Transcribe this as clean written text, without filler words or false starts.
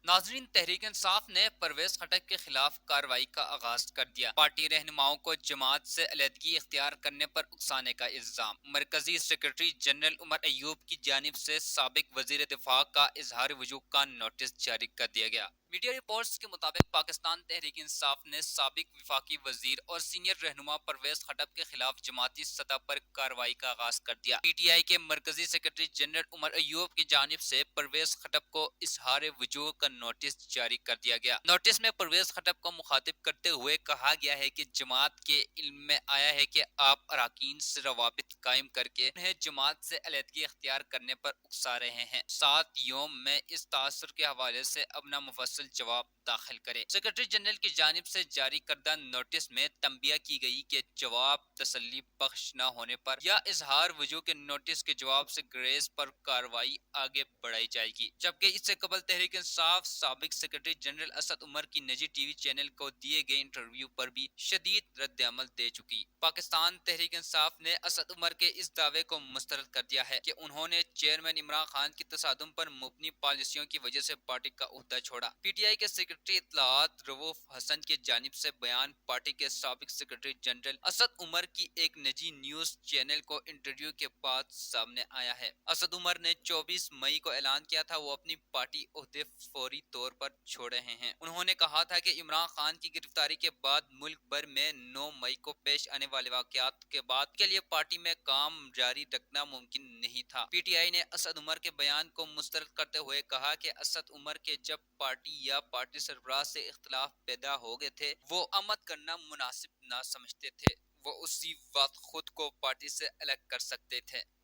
ناظرین، تحریک انصاف نے پرویز خٹک کے خلاف کارروائی کا آغاز کر دیا۔ پارٹی رہنماؤں کو جماعت سے علیحدگی اختیار کرنے پر اکسانے کا الزام۔ مرکزی سیکرٹری جنرل عمر ایوب کی جانب سے سابق وزیر دفاع کا اظہار وجوہ کا نوٹس جاری کر دیا گیا۔ میڈیا رپورٹس کے مطابق پاکستان تحریک انصاف نے سابق وفاقی وزیر اور سینئر رہنما پرویز خٹک کے خلاف جماعتی سطح پر کارروائی کا آغاز کر دیا۔ پی ٹی آئی کے مرکزی سیکرٹری جنرل عمر ایوب کی جانب سے پرویز خٹک کو اظہار وجوہ کا نوٹس جاری کر دیا گیا۔ نوٹس میں پرویز خٹک کو مخاطب کرتے ہوئے کہا گیا ہے کہ جماعت کے علم میں آیا ہے کہ آپ اراکین سے روابط قائم کر کے انہیں جماعت سے علیحدگی اختیار کرنے پر اکسا رہے ہیں۔ 7 یوم میں اس تاثر کے حوالے سے اپنا مفصل جواب داخل کرے۔ سیکرٹری جنرل کی جانب سے جاری کردہ نوٹس میں تنبیہ کی گئی کہ جواب تسلی بخش نہ ہونے پر یا اظہار وجوہ کے نوٹس کے جواب سے گریز پر کارروائی آگے بڑھائی جائے گی، جبکہ اس سے قبل تحریک انصاف سابق سیکرٹری جنرل اسد عمر کی نجی ٹی وی چینل کو دیے گئے انٹرویو پر بھی شدید رد عمل دے چکی۔ پاکستان تحریک انصاف نے اسد عمر کے اس دعوے کو مسترد کر دیا ہے کہ انہوں نے چیئرمین عمران خان کی تصادم پر مبنی پالیسیوں کی وجہ سے پارٹی کا عہدہ چھوڑا۔ پی ٹی آئی کے سیکرٹری اطلاعات رؤوف حسن کی جانب سے بیان پارٹی کے سابق سیکرٹری جنرل اسد عمر کی ایک نجی نیوز چینل کو انٹرویو کے بعد سامنے آیا ہے۔ اسد عمر نے 24 مئی کو اعلان کیا تھا وہ اپنی پارٹی عہدے فوری طور پر چھوڑ رہے ہیں۔ انہوں نے کہا تھا کہ عمران خان کی گرفتاری کے بعد ملک بھر میں 9 مئی کو پیش آنے والے واقعات کے بعد کے لیے پارٹی میں کام جاری رکھنا ممکن نہیں تھا۔ پی ٹی آئی نے اسد عمر کے بیان کو مسترد کرتے ہوئے کہا کہ اسد عمر کے جب پارٹی یا پارٹی سربراہ سے اختلاف پیدا ہو گئے تھے وہ عمد کرنا مناسب نہ سمجھتے تھے، وہ اسی وقت خود کو پارٹی سے الگ کر سکتے تھے۔